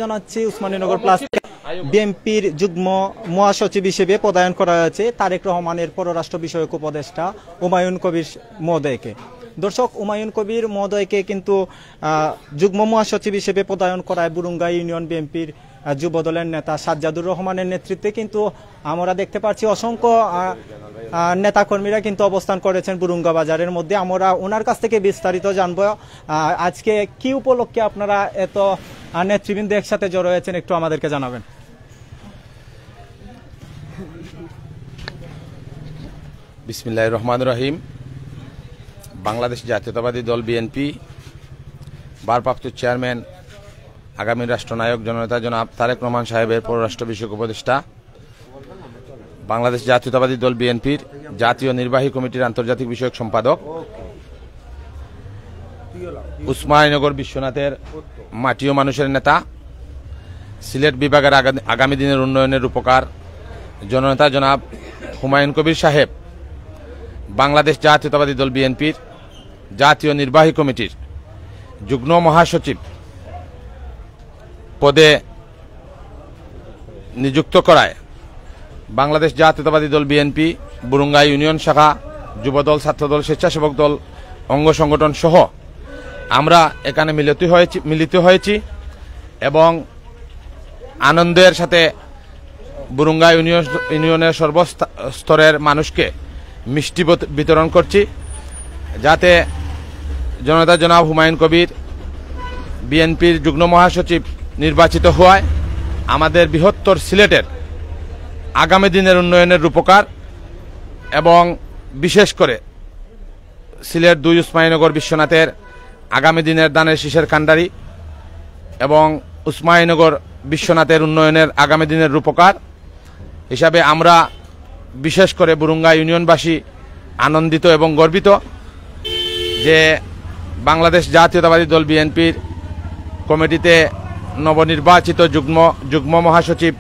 জানাচ্ছি উসমানীনগর প্লাস বিএনপির যুগ্ম মহাসচিব হিসেবে পদায়ন করা হয়েছে তারেক রহমানের পররাষ্ট্র বিষয়ক উপদেষ্টা হুমায়ুন কবির মহোদয়কে। দর্শক, হুমায়ুন কবির মহোদয়কে কিন্তু যুগ্ম মহাসচিব হিসেবে পদায়ন করায় বুরুঙ্গা ইউনিয়ন বিএনপির যুবদলের নেতা সাজ্জাদুর রহমানের নেতৃত্বে কিন্তু আমরা দেখতে পাচ্ছি অসংখ্য নেতাকর্মীরা কিন্তু অবস্থান করেছেন বুরুঙ্গা বাজারের মধ্যে। আমরা ওনার কাছ থেকে বিস্তারিত জানবো আজকে কি উপলক্ষে আপনারা এত নেতৃবৃন্দ একসাথে জড়ো হয়েছেন, একটু আমাদেরকে জানাবেন। বিসমিল্লাহির রহমানির রহিম। বাংলাদেশ জাতীয়তাবাদী দল বিএনপি ভারপ্রাপ্ত চেয়ারম্যান আগামী রাষ্ট্রনায়ক জননেতা জনাব তারেক রহমান সাহেবের পররাষ্ট্র বিষয়ক উপদেষ্টা, বাংলাদেশ জাতীয়তাবাদী দল বিএনপির জাতীয় নির্বাহী কমিটির আন্তর্জাতিক বিষয়ক সম্পাদক, উসমানীনগর বিশ্বনাথের মাটি ও মানুষের নেতা, সিলেট বিভাগের আগামী দিনের উন্নয়নের রূপকার জননেতা জনাব হুমায়ুন কবির সাহেব বাংলাদেশ জাতীয়তাবাদী দল বিএনপির জাতীয় নির্বাহী কমিটির যুগ্ম মহাসচিব পদে নিযুক্ত করায় বাংলাদেশ জাতীয়তাবাদী দল বিএনপি বুরুঙ্গা ইউনিয়ন শাখা, যুবদল, ছাত্রদল, স্বেচ্ছাসেবক দল, অঙ্গ সংগঠন সহ আমরা এখানে মিলিত হয়েছি এবং আনন্দের সাথে বুরুঙ্গা ইউনিয়নের সর্বস্তরের মানুষকে মিষ্টি বিতরণ করছি, যাতে জননেতা জনাব হুমায়ুন কবির বিএনপির যুগ্ম মহাসচিব নির্বাচিত হওয়ায় আমাদের বৃহত্তর সিলেটের আগামী দিনের উন্নয়নের রূপকার এবং বিশেষ করে সিলেট ২ উসমানীনগর বিশ্বনাথের আগামী দিনের দানের শীষের কাণ্ডারি এবং উসমানীনগর বিশ্বনাথের উন্নয়নের আগামী দিনের রূপকার হিসাবে আমরা বিশেষ করে বুরুঙ্গা ইউনিয়নবাসী আনন্দিত এবং গর্বিত যে বাংলাদেশ জাতীয়তাবাদী দল বিএনপির কমিটিতে নবনির্বাচিত যুগ্ম মহাসচিব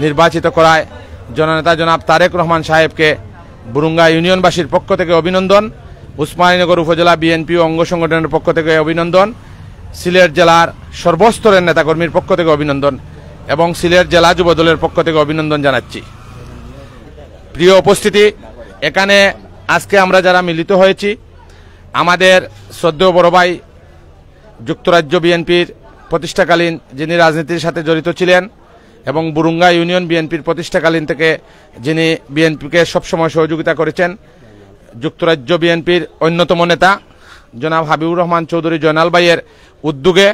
নির্বাচিত করায় জননেতা জনাব তারেক রহমান সাহেবকে বুরুঙ্গা ইউনিয়নবাসীর পক্ষ থেকে অভিনন্দন, উসমানীনগর উপজেলা বিএনপি ও অঙ্গ সংগঠনের পক্ষ থেকে অভিনন্দন, সিলেট জেলার সর্বস্তরের নেতাকর্মীর পক্ষ থেকে অভিনন্দন এবং সিলেট জেলা যুবদলের পক্ষ থেকে অভিনন্দন জানাচ্ছি। প্রিয় উপস্থিতি, এখানে আজকে আমরা যারা মিলিত হয়েছি, আমাদের শ্রদ্ধেয় বড় ভাই যুক্তরাজ্য বিএনপির প্রতিষ্ঠাকালীন যিনি রাজনীতির সাথে জড়িত ছিলেন এবং বুরুঙ্গা ইউনিয়ন বিএনপির প্রতিষ্ঠাকালীন থেকে যিনি বিএনপিকে সবসময় সহযোগিতা করেছেন, যুক্তরাজ্য বিএনপির অন্যতম নেতা জনাব হাবিবুর রহমান চৌধুরী জয়নাল ভাইয়ের উদ্যোগে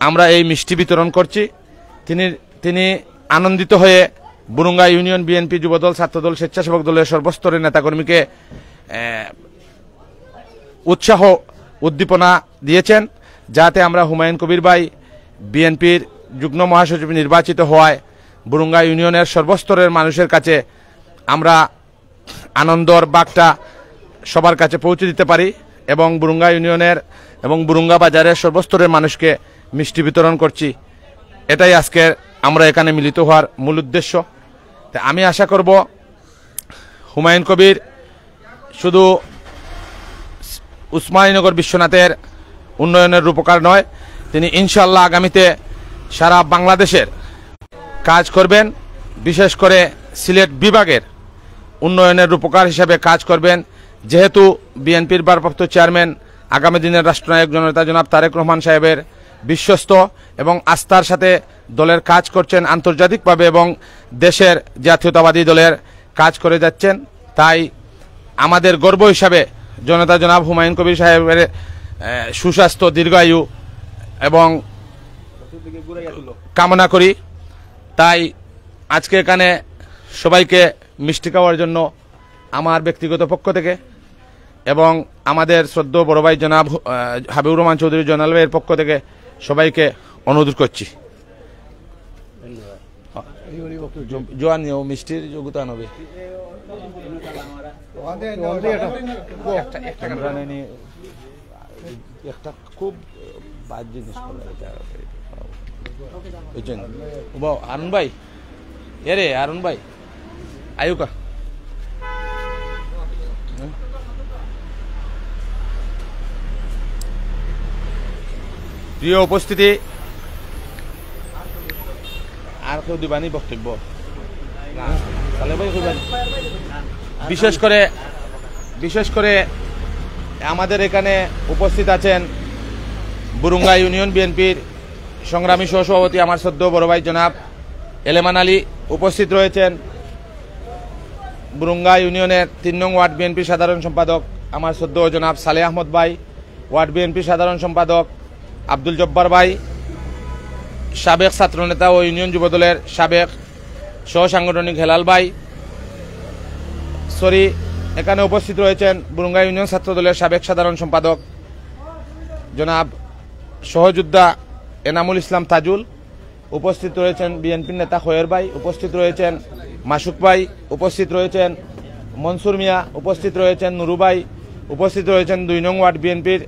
আমরা এই মিষ্টি বিতরণ করছি। তিনি আনন্দিত হয়ে বুরুঙ্গা ইউনিয়ন বিএনপি, যুবদল, ছাত্রদল, স্বেচ্ছাসেবক দলের সর্বস্তরের নেতাকর্মীকে উৎসাহ উদ্দীপনা দিয়েছেন, যাতে আমরা হুমায়ুন কবির ভাই বিএনপির যুগ্ম মহাসচিব নির্বাচিত হওয়ায় বুরুঙ্গা ইউনিয়নের সর্বস্তরের মানুষের কাছে আমরা আনন্দর বার্তা সবার কাছে পৌঁছে দিতে পারি এবং বুরুঙ্গা ইউনিয়নের এবং বুরুঙ্গা বাজারের সর্বস্তরের মানুষকে মিষ্টি বিতরণ করছি। এটাই আজকে আমরা এখানে মিলিত হওয়ার মূল উদ্দেশ্য। আমি আশা করব হুমায়ুন কবির শুধু উসমানীনগর বিশ্বনাথের উন্নয়নের রূপকার নয়, তিনি ইনশাআল্লাহ আগামীতে সারা বাংলাদেশের কাজ করবেন, বিশেষ করে সিলেট বিভাগের উন্নয়নের রূপকার হিসাবে কাজ করবেন। যেহেতু বিএনপির ভারপ্রাপ্ত চেয়ারম্যান আগামী দিনের রাষ্ট্রনায়ক জননেতা জনাব তারেক রহমান সাহেবের বিশ্বস্ত এবং আস্থার সাথে দলের কাজ করছেন আন্তর্জাতিকভাবে এবং দেশের জাতীয়তাবাদী দলের কাজ করে যাচ্ছেন, তাই আমাদের গর্ব হিসাবে জননেতা জনাব হুমায়ুন কবির সাহেবের সুস্বাস্থ্য, দীর্ঘায়ু এবং কামনা করি। তাই আজকে এখানে সবাইকে মিষ্টি খাওয়ার জন্য আমার ব্যক্তিগত পক্ষ থেকে এবং আমাদের শ্রদ্ধেয় বড় ভাই জনাব হাবিবুর রহমান চৌধুরী জয়নাল ভাইয়ের পক্ষ থেকে সবাইকে অনুরোধ করছি। জোয়ান মিষ্টির যোগ্যতা নবে একটা খুব বাদ জিনিস আরুন ভাই, এরে আরুন ভাই আয়ুকা প্রিয় উপস্থিতি, আর কেউ দিবানি বক্তব্য? বিশেষ করে আমাদের এখানে উপস্থিত আছেন বুরুঙ্গা ইউনিয়ন বিএনপির সংগ্রামী সহসভাপতি আমার সদ্য বড় ভাই জনাব এলেমান আলী, উপস্থিত রয়েছেন বুরুঙ্গা ইউনিয়নের ৩ নং ওয়ার্ড বিএনপি সাধারণ সম্পাদক আমার সদ্য জনাব সালেহ আহমদ ভাই, ওয়ার্ড বিএনপি সাধারণ সম্পাদক আব্দুল জব্বার ভাই, সাবেক ছাত্রনেতা ও ইউনিয়ন যুবদলের সাবেক সহ সাংগঠনিক হেলাল ভাই, এখানে উপস্থিত রয়েছেন বুরুঙ্গা ইউনিয়ন ছাত্রদলের সাবেক সাধারণ সম্পাদক জনাব সহযোদ্ধা এনামুল ইসলাম তাজুল, উপস্থিত রয়েছেন বিএনপির নেতা খয়ের ভাই, উপস্থিত রয়েছেন মাসুক ভাই, উপস্থিত রয়েছেন মনসুর মিয়া, উপস্থিত রয়েছেন নুরু ভাই, উপস্থিত রয়েছেন ২ নং ওয়ার্ড বিএনপির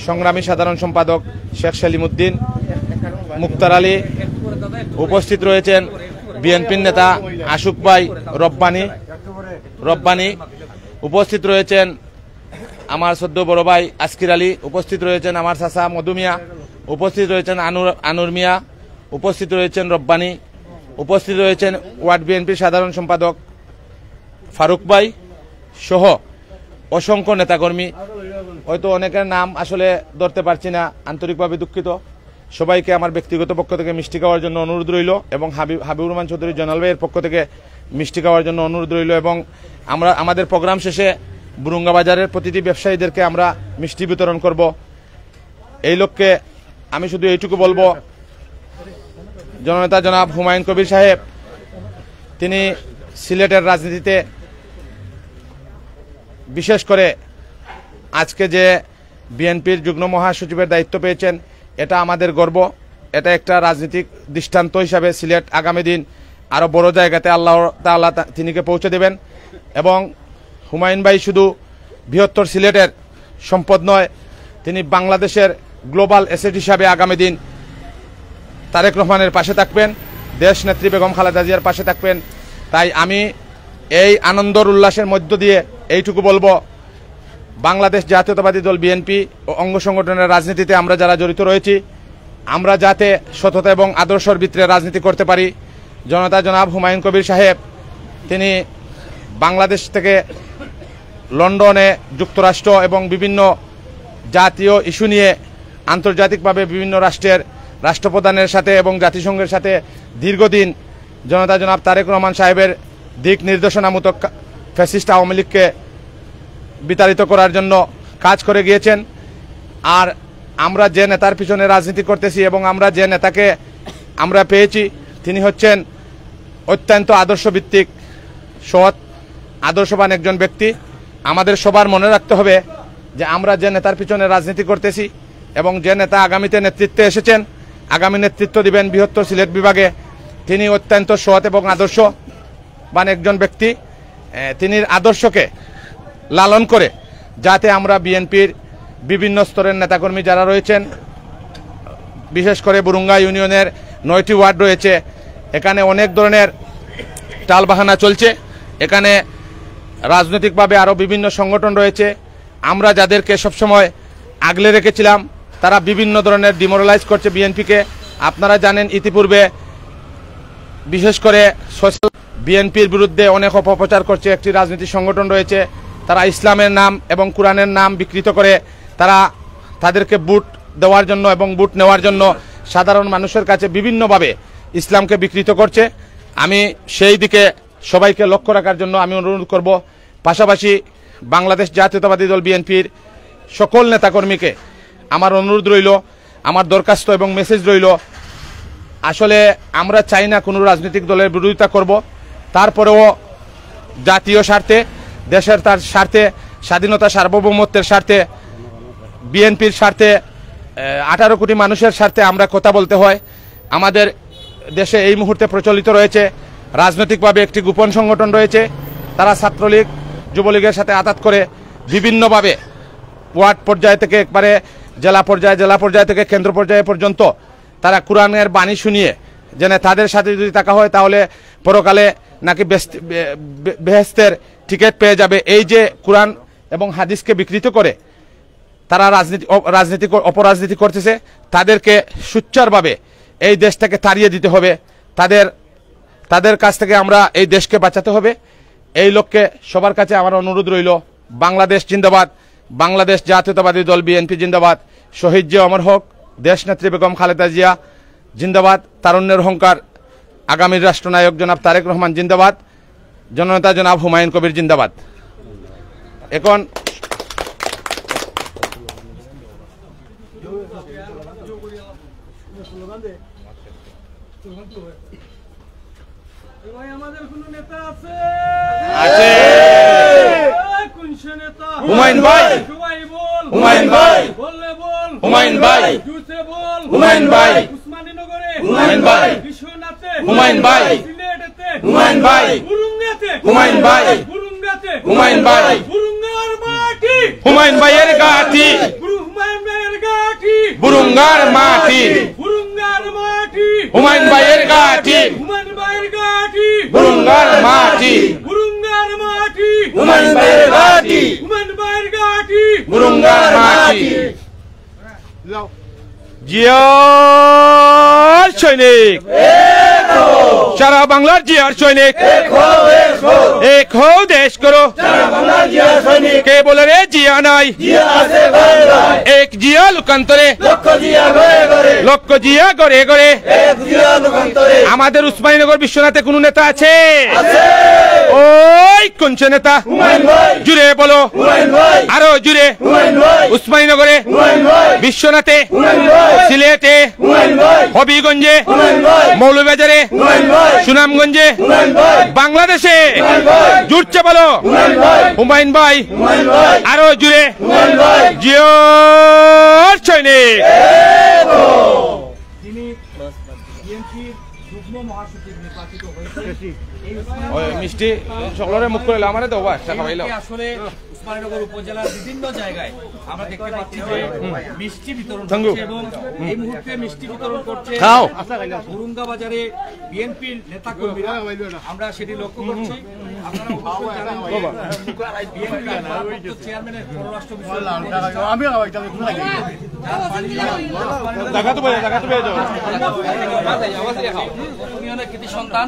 সংগ্রামী সাধারণ সম্পাদক শেখ সেলিমউদ্দিন মুক্তার আলী, উপস্থিত রয়েছেন বিএনপির নেতা আশুক ভাই রব্বানি, উপস্থিত রয়েছেন আমার সদ্য বড় ভাই আসকির আলী, উপস্থিত রয়েছেন আমার চাচা মধুমিয়া, উপস্থিত রয়েছেন আনুর মিয়া, উপস্থিত রয়েছেন রব্বানি, উপস্থিত রয়েছেন ওয়ার্ড বিএনপির সাধারণ সম্পাদক ফারুক ভাই সহ অসংখ্য নেতাকর্মী। হয়তো অনেকের নাম আসলে ধরতে পারছি না, আন্তরিকভাবে দুঃখিত। সবাইকে আমার ব্যক্তিগত পক্ষ থেকে মিষ্টি খাওয়ার জন্য অনুরোধ রইল এবং হাবিবুর রহমান চৌধুরী জনাল ভাইয়ের পক্ষ থেকে মিষ্টি খাওয়ার জন্য অনুরোধ রইল এবং আমরা আমাদের প্রোগ্রাম শেষে বুরুঙ্গা বাজারের প্রতিটি ব্যবসায়ীদেরকে আমরা মিষ্টি বিতরণ করব। এই লক্ষ্যে আমি শুধু এইটুকু বলবো, জননেতা জনাব হুমায়ুন কবির সাহেব তিনি সিলেটের রাজনীতিতে বিশেষ করে আজকে যে বিএনপির যুগ্ম মহাসচিবের দায়িত্ব পেয়েছেন, এটা আমাদের গর্ব। এটা একটা রাজনৈতিক দৃষ্টান্ত হিসাবে সিলেট আগামী দিন আরও বড় জায়গাতে আল্লাহ তাআলা তিনিকে পৌঁছে দেবেন এবং হুমায়ুন ভাই শুধু বৃহত্তর সিলেটের সম্পদ নয়, তিনি বাংলাদেশের গ্লোবাল অ্যাসেট হিসাবে আগামী দিন তারেক রহমানের পাশে থাকবেন, দেশ নেত্রী বেগম খালেদা জিয়ার পাশে থাকবেন। তাই আমি এই আনন্দর উল্লাসের মধ্য দিয়ে এইটুকু বলবো, বাংলাদেশ জাতীয়তাবাদী দল বিএনপি ও অঙ্গ সংগঠনের রাজনীতিতে আমরা যারা জড়িত রয়েছি, আমরা যাতে সততা এবং আদর্শের ভিত্তিতে রাজনীতি করতে পারি। জনতা জনাব হুমায়ুন কবির সাহেব তিনি বাংলাদেশ থেকে লন্ডনে যুক্তরাষ্ট্র এবং বিভিন্ন জাতীয় ইস্যু নিয়ে আন্তর্জাতিকভাবে বিভিন্ন রাষ্ট্রের রাষ্ট্রপ্রধানের সাথে এবং জাতিসংঘের সাথে দীর্ঘদিন জনতা জনাব তারেক রহমান সাহেবের দিক নির্দেশনামূলক ফ্যাসিস্ট আওয়ামী লীগকে বিতাড়িত করার জন্য কাজ করে গিয়েছেন। আর আমরা যে নেতার পিছনে রাজনীতি করতেছি এবং আমরা যে নেতাকে আমরা পেয়েছি, তিনি হচ্ছেন অত্যন্ত আদর্শভিত্তিক, সৎ, আদর্শবান একজন ব্যক্তি। আমাদের সবার মনে রাখতে হবে যে আমরা যে নেতার পিছনে রাজনীতি করতেছি এবং যে নেতা আগামীতে নেতৃত্বে এসেছেন, আগামী নেতৃত্ব দিবেন বৃহত্তর সিলেট বিভাগে, তিনি অত্যন্ত সৎ এবং আদর্শবান একজন ব্যক্তি। তিনি আদর্শকে লালন করে যাতে আমরা বিএনপির বিভিন্ন স্তরের নেতাকর্মী যারা রয়েছেন, বিশেষ করে বুরুঙ্গা ইউনিয়নের 9টি ওয়ার্ড রয়েছে, এখানে অনেক ধরনের টালবাহানা চলছে, এখানে রাজনৈতিকভাবে আরও বিভিন্ন সংগঠন রয়েছে। আমরা যাদেরকে সবসময় আগলে রেখেছিলাম তারা বিভিন্ন ধরনের ডিমোরালাইজ করছে বিএনপিকে। আপনারা জানেন ইতিপূর্বে বিশেষ করে সোশ্যাল বিএনপির বিরুদ্ধে অনেক অপপ্রচার করছে একটি রাজনৈতিক সংগঠন রয়েছে, তারা ইসলামের নাম এবং কোরআনের নাম বিকৃত করে তারা তাদেরকে ভোট দেওয়ার জন্য এবং ভোট নেওয়ার জন্য সাধারণ মানুষের কাছে বিভিন্নভাবে ইসলামকে বিকৃত করছে। আমি সেই দিকে সবাইকে লক্ষ্য রাখার জন্য আমি অনুরোধ করব। পাশাপাশি বাংলাদেশ জাতীয়তাবাদী দল বিএনপির সকল নেতাকর্মীকে আমার অনুরোধ রইল, আমার দরখাস্ত এবং মেসেজ রইল, আসলে আমরা চাই না কোনো রাজনৈতিক দলের বিরোধিতা করব, তারপরেও জাতীয় স্বার্থে, দেশের তার স্বার্থে, স্বাধীনতা সার্বভৌমত্বের স্বার্থে, বিএনপির স্বার্থে, 18 কোটি মানুষের স্বার্থে আমরা কথা বলতে হয়। আমাদের দেশে এই মুহূর্তে প্রচলিত রয়েছে রাজনৈতিকভাবে একটি গোপন সংগঠন রয়েছে, তারা ছাত্রলীগ যুবলীগের সাথে আঘাত করে বিভিন্নভাবে ওয়ার্ড পর্যায় থেকে একবারে জেলা পর্যায় থেকে কেন্দ্র পর্যায়ে পর্যন্ত তারা কোরআনের বাণী শুনিয়ে যেন তাদের সাথে যদি থাকা হয় তাহলে পরকালে নাকি বেহেশতের টিকিট পেয়ে যাবে, এই যে কোরআন এবং হাদিসকে বিকৃত করে তারা অপরাজনীতি করতেছে, তাদেরকে সুচ্চারভাবে এই দেশ থেকে তাড়িয়ে দিতে হবে। তাদের তাদের কাছ থেকে আমরা এই দেশকে বাঁচাতে হবে। এই লক্ষ্যে সবার কাছে আমার অনুরোধ রইল, বাংলাদেশ জিন্দাবাদ, বাংলাদেশ জাতীয়তাবাদী দল বিএনপি জিন্দাবাদ, শহীদ জিয়া অমর হক, দেশনেত্রী বেগম খালেদা জিয়া জিন্দাবাদ, তারুণ্যের অহংকার আগামীর রাষ্ট্রনায়ক জনাব তারেক রহমান জিন্দাবাদ, জননেতা জনাব হুমায়ুন কবির জিন্দাবাদ। এখন হুমায়ুন ভাই, হুমায়ুন ভাই, হুমায়ুন ভাই, হুমায়ুন ভাই, হুমায়ুন ভাই, হুমায়ুন ভাই, হুমায়ুন ভাই, হুমায়ুন ভাই, হুমায়ুন ভাই, হুমায়ুন ভাইয়ের গাঠি, বুরুঙ্গার মাটি, হুমায়ুন ভাইয়ের গাঠি, বুরুঙ্গার মাটি, হুমায়ুন ভাইয়ের গাঠি, বুরুঙ্গার মাটি। জিয়ার সৈনিক, সারা বাংলার জিয়ার সৈনিক, এক হো দেশ করো, কে বলে রে জিয়া নাই, এক জিয়া লোকান্তরে, লক্ষ জিয়া গড়ে গড়ে। আমাদের উসমানীনগর বিশ্বনাথে কোন নেতা আছে? ওই কোন নেতা? জুড়ে বলো, আরো জুড়ে। উসমানীনগরে, বিশ্বনাথে, সিলেটে, হবিগঞ্জে, মৌলভীবাজারে, সুনামগঞ্জে, বাংলাদেশে জুড়ছে বলো হুমায়ুন ভাই, আরো জুড়ে। জিয়ার সৈনিক। মিষ্টি সকলের মুখ করে আমারে দেবো একটা খাওয়াইলাম। আসলে উসমানীনগর উপজেলার বিভিন্ন জায়গায় আমরা দেখতে পাচ্ছি যে মিষ্টি বিতরণ করছে এবং এই মুহূর্তে মিষ্টি বিতরণ করছে বুরুঙ্গা বাজারে বিএনপির নেতা কর্মীরা, আমরা সেটি লক্ষ্য করছি। আপনারা অবশ্যই জানেন যে বিএনপির ভারপ্রাপ্ত চেয়ারম্যানের পররাষ্ট্র বিষয়ক কৃতি সন্তান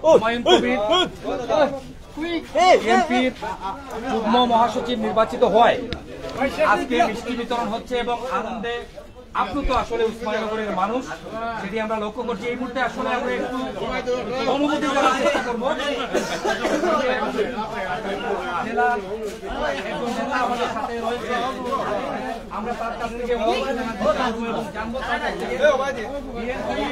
হুমায়ুন কবির বিএনপির যুগ্ম মহাসচিব নির্বাচিত হয়। আজকে মিষ্টি বিতরণ হচ্ছে এবং আনন্দে আপ্লুত আসলে উসমানীনগরের মানুষ, সেটি আমরা লক্ষ্য করছি। এই মুহূর্তে আসলে আমরা একটু অনুমতি দেওয়ার চেষ্টা করবো। জেলার একজন নেতা আমাদের সাথে রয়েছে, আমরা তার কাছ থেকে অনুমতি জানাবো এবং জানবো তার কাছ থেকে বিএনপি